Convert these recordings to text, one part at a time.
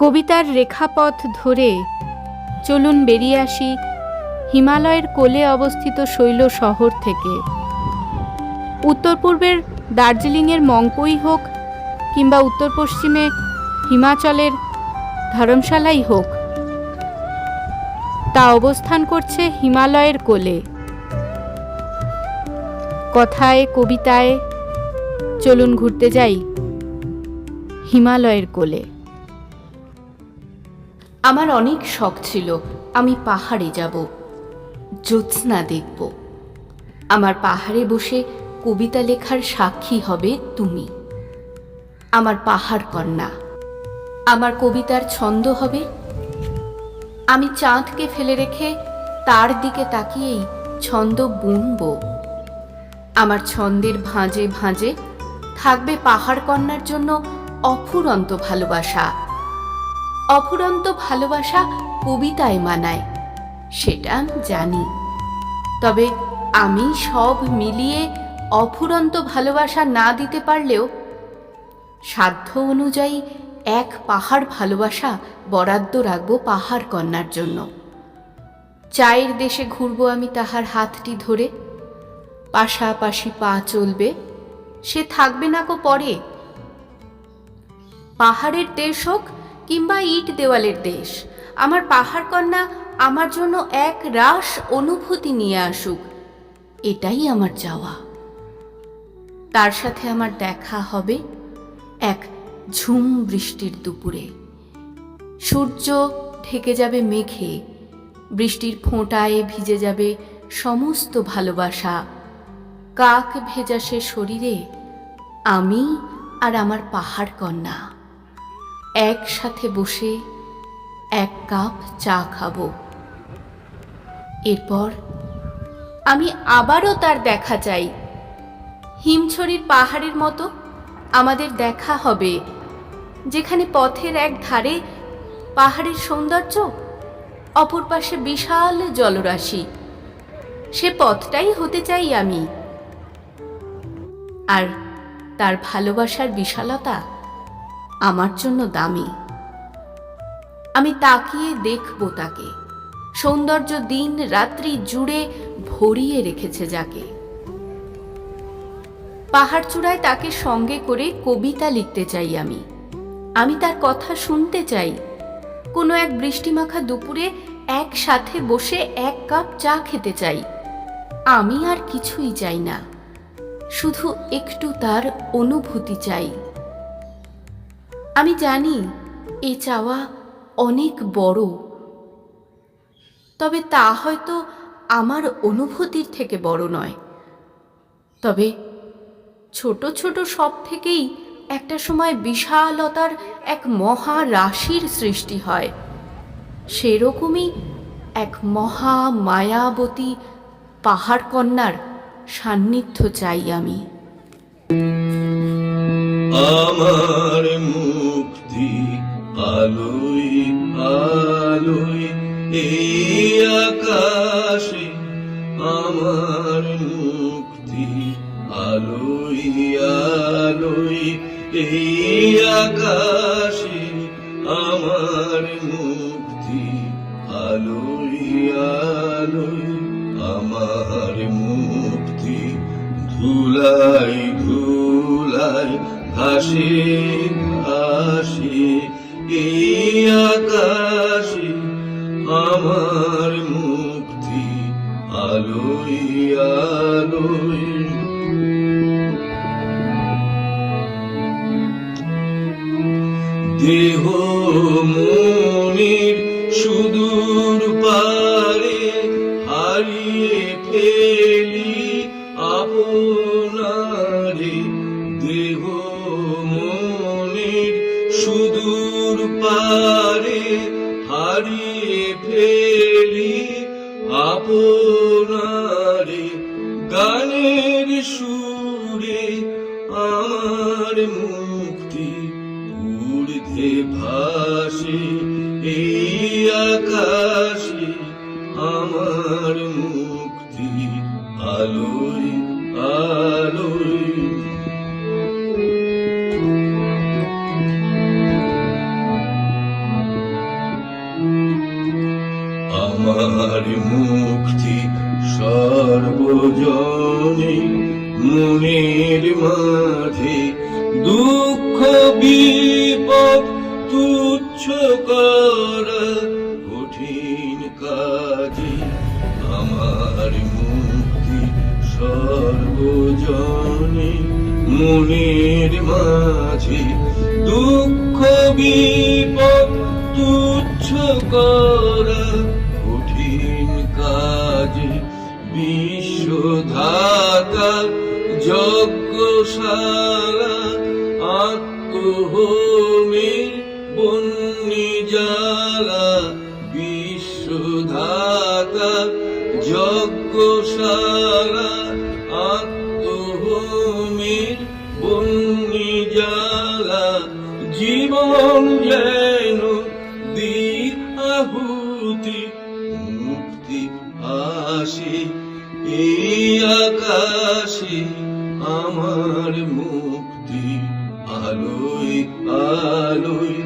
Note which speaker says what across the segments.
Speaker 1: কবিতার রেখাপথ ধরে চলুন বেরিয়ে আসি হিমালয়ের কোলে অবস্থিত শৈল শহর থেকে। উত্তর পূর্বের দার্জিলিংয়ের মংপুই হোক কিংবা উত্তর পশ্চিমে হিমাচলের ধর্মশালাই হোক, তা অবস্থান করছে হিমালয়ের কোলে। কথায় কবিতায় চলুন ঘুরতে যাই হিমালয়ের কোলে। আমার অনেক শখ ছিল আমি পাহাড়ে যাব, জ্যোৎস্না দেখব। আমার পাহাড়ে বসে কবিতা লেখার সাক্ষী হবে তুমি, আমার পাহাড় কন্যা। আমার কবিতার ছন্দ হবে, আমি চাঁদকে ফেলে রেখে তার দিকে তাকিয়েই ছন্দ বুনব। আমার ছন্দের ভাঁজে ভাঁজে থাকবে পাহাড় কন্যার জন্য অফুরন্ত ভালোবাসা। অফুরন্ত ভালোবাসা কবিতায় মানায়, সেটা আমি জানি। তবে আমি সব মিলিয়ে অফুরন্ত ভালোবাসা না দিতে পারলেও সাধ্য অনুযায়ী এক পাহাড় ভালোবাসা বরাদ্দ রাখবো পাহাড় কন্যার জন্য। চায়ের দেশে ঘুরবো আমি তাহার হাতটি ধরে, পাশাপাশি পা চলবে, সে থাকবে না কো পরে। পাহাড়ের দেশ হোক কিংবা ইট দেওয়ালের দেশ, আমার পাহাড় কন্যা আমার জন্য এক রাস অনুভূতি নিয়ে আসুক, এটাই আমার চাওয়া। তার সাথে আমার দেখা হবে এক ঝুম বৃষ্টির দুপুরে। সূর্য ঢেকে যাবে মেঘে, বৃষ্টির ফোঁটায় ভিজে যাবে সমস্ত ভালোবাসা। কাক ভেজা সে শরীরে আমি আর আমার পাহাড় কন্যা একসাথে বসে এক কাপ চা খাবো। এরপর আমি আবারও তার দেখা চাই। হিমছড়ির পাহাড়ের মতো আমাদের দেখা হবে, যেখানে পথের এক ধারে পাহাড়ের সৌন্দর্য, অপর পাশে বিশাল জলরাশি। সে পথটাই হতে চাই আমি। আর তার ভালোবাসার বিশালতা আমার জন্য দামি। আমি তাকিয়ে দেখব তাকে, সৌন্দর্য দিন রাত্রি জুড়ে ভরিয়ে রেখেছে যাকে। পাহাড় চূড়ায় তাকে সঙ্গে করে কবিতা লিখতে চাই আমি। আমি তার কথা শুনতে চাই। কোনো এক বৃষ্টিমাখা দুপুরে একসাথে বসে এক কাপ চা খেতে চাই। আমি আর কিছুই চাই না, শুধু একটু তার অনুভূতি চাই। আমি জানি এ চাওয়া অনেক বড়, তবে তা হয়তো আমার অনুভূতির থেকে বড় নয়। তবে ছোট ছোট সব থেকেই একটা সময় বিশালতার এক মহা রাশির সৃষ্টি হয়। সেরকমই এক মহা মায়াবতী পাহাড় কন্যার সান্নিধ্য চাই আমি।
Speaker 2: আমার মুক্তি আলোয় আলোয় এই আকাশে, আমার মুক্তি আলোয় আলোয় এই আকাশে, আমার মুক্তি আলোয় আলোয়, আমার মুক্তি ধুলাই ধুলাই ভাসে ভাসে এই আকাশে, আমার মুক্তি আলোয় আলোয়। দেহ মনের সুদূর পারে হারিয়ে ফেলি আপনারে, দেহ মনের সুদূর পারে হারিয়ে ফেলি আপনারে, গানের সুরে আমার মুক্তি ঊর্ধ্বে ভাসে এই আকাশে, আমার মুক্তি আলোয় আলোয়। আমার মুক্তি সর্বজনে, মনের মাঝে দুঃখ বিপদ তুচ্ছ করা কঠিন কাজে। আমার মুক্তি সর্বজনে, মনের মাঝে দুঃখ বিপদ তুচ্ছ করা কঠিন কাজে। বিশ্বধাতা যজ্ঞশালা আত্মহোমের বন্যি জ্বালা। বিশ্বধাতা যজ্ঞশালা আত্মহোমের বন্যি জ্বালা। জীবন যেন দিক আহুতি, মুক্তি আসে এই আকাশে। আমার মুক্তি আলোয় আলোয়,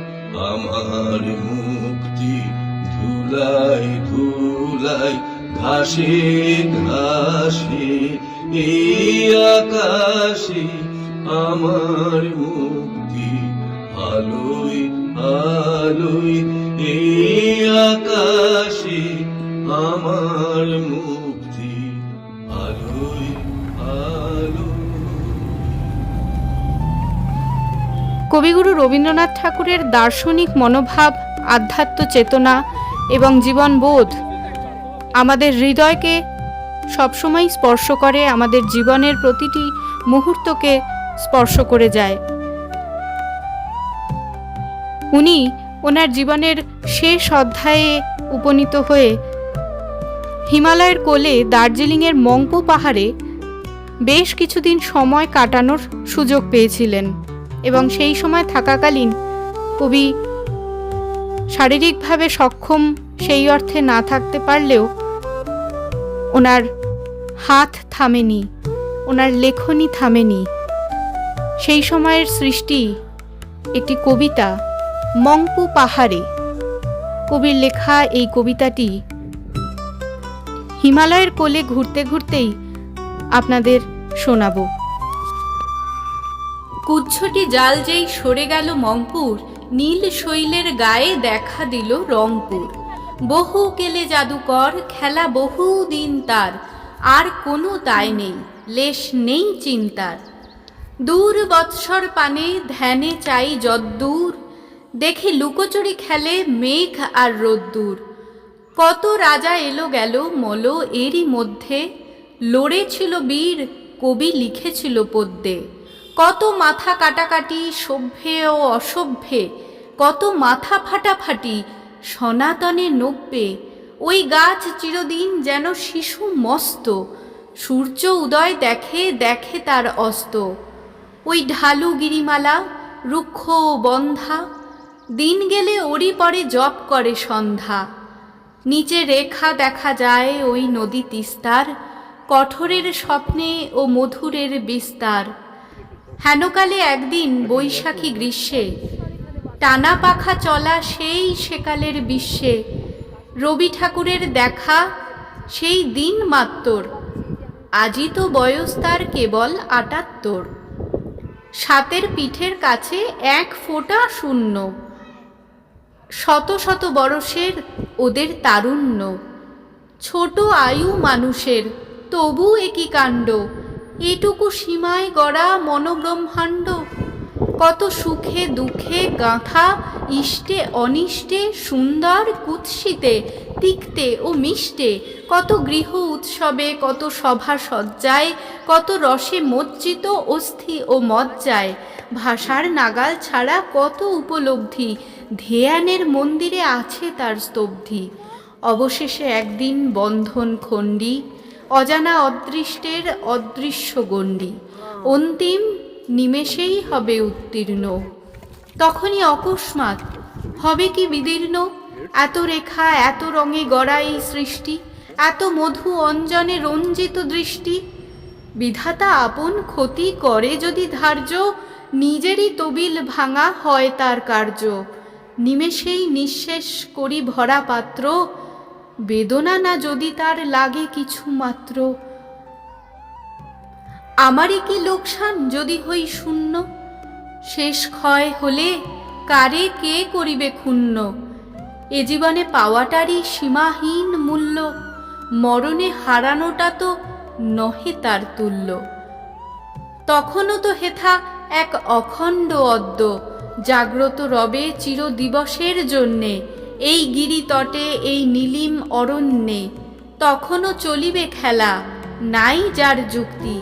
Speaker 2: আমার মুক্তি ধুলায় ধুলায়, ঘাসে ঘাসে এই আকাশে। আমার মুক্তি আলোয় আলোয় এই আকাশে। আমার মুক্তি আলোয় আলোয়।
Speaker 1: কবিগুরু রবীন্দ্রনাথ ঠাকুরের দার্শনিক মনোভাব, আধ্যাত্ম চেতনা এবং জীবনবোধ আমাদের হৃদয়কে সবসময় স্পর্শ করে, আমাদের জীবনের প্রতিটি মুহূর্তকে স্পর্শ করে যায়। উনি ওনার জীবনের শেষ অধ্যায়ে উপনীত হয়ে হিমালয়ের কোলে দার্জিলিংয়ের মংপো পাহাড়ে বেশ কিছুদিন সময় কাটানোর সুযোগ পেয়েছিলেন এবং সেই সময় থাকাকালীন কবি শারীরিকভাবে সক্ষম সেই অর্থে না থাকতে পারলেও ওনার হাত থামেনি, ওনার লেখনী থামেনি। সেই সময়ের সৃষ্টি একটি কবিতা মংপো পাহাড়ে। কবির লেখা এই কবিতাটি হিমালয়ের কোলে ঘুরতে ঘুরতেই আপনাদের শোনাব। কুচ্ছটি জাল যেই সরে গেল মংপুর, নীল শৈলের গায়ে দেখা দিল রংপুর। বহু কেলে জাদুকর খেলা বহু দিন তার, আর কোনো দায় নেই লেশ নেই চিন্তার। দূর বৎসর পানে ধ্যানে চাই যদ্দূর, দেখি লুকোচুরি খেলে মেঘ আর রোদ্দুর। কত রাজা এলো গেল মল এরই মধ্যে, লড়েছিল বীর কবি লিখেছিল পদ্যে। কত মাথা কাটাকাটি সভ্যে ও অসভ্যে, কত মাথা ফাটাফাটি সনাতনে নব্যে। ওই গাছ চিরদিন যেন শিশু মস্ত, সূর্য উদয় দেখে দেখে তার অস্ত। ওই ঢালু গিরিমালা রুক্ষ বন্ধা, দিন গেলে ওরি পরে জপ করে সন্ধ্যা। নিচে রেখা দেখা যায় ওই নদী তিস্তার, কঠোরের স্বপ্নে ও মধুরের বিস্তার। হেনকালে একদিন বৈশাখী গ্রীষ্মে, টানা পাখা চলা সেই সেকালের বিশ্বে। রবি ঠাকুরের দেখা সেই দিন মাত্তর, আজই তো বয়স তার কেবল ৭৮। সাতের পিঠের কাছে এক ফোঁটা শূন্য, শত শত বরষের ওদের তারুণ্য। ছোট আয়ু মানুষের তবু একই কাণ্ড, এটুকু সীমায় গড়া মনোব্রহ্মাণ্ড। কত সুখে দুঃখে গাঁথা ইষ্টে অনিষ্টে, সুন্দর কুৎসিতে তিক্তে ও মিষ্টে। কত গৃহ উৎসবে, কত সভা সজ্জায়, কত রসে মজ্জিত অস্থি ও মজ্জায়। ভাষার নাগাল ছাড়া কত উপলব্ধি, ধ্যানের মন্দিরে আছে তার স্তব্ধি। অবশেষে একদিন বন্ধন খণ্ডি, অজানা অদৃষ্টের অদৃশ্য গণ্ডি। অন্তিম নিমেষেই হবে উত্তীর্ণ, তখনই অকস্মাৎ হবে কি বিদীর্ণ। এত রেখা এত রঙে গড়া এই সৃষ্টি, এত মধু অঞ্জনে রঞ্জিত দৃষ্টি। বিধাতা আপন ক্ষতি করে যদি ধার্য, নিজেরই তবিল ভাঙা হয় তার কার্য। নিমেষেই নিঃশেষ করি ভরা পাত্র, বেদনা না যদি তার লাগে কিছু মাত্র, আমারই কি লোকসান যদি হই শূন্য, শেষ ক্ষয় হলে কারে কে করিবে ক্ষুণ্ণ, এ জীবনে পাওয়াটারই সীমাহীন মূল্য, মরণে হারানোটা তো নহে তার তুল্য। তখনও তো হেথা এক অখণ্ড অদ্য, জাগ্রত রবে চিরদিবসের জন্যে, এই গিরিতটে এই নীলিম অরণ্যে। তখনও চলিবে খেলা, নাই যার যুক্তি,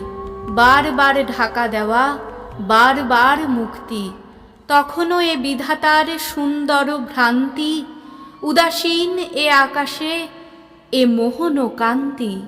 Speaker 1: বারবার ঢাকা দেওয়া, বারবার মুক্তি। তখনও এ বিধাতার সুন্দর ভ্রান্তি, উদাসীন এ আকাশে এ মোহন কান্তি।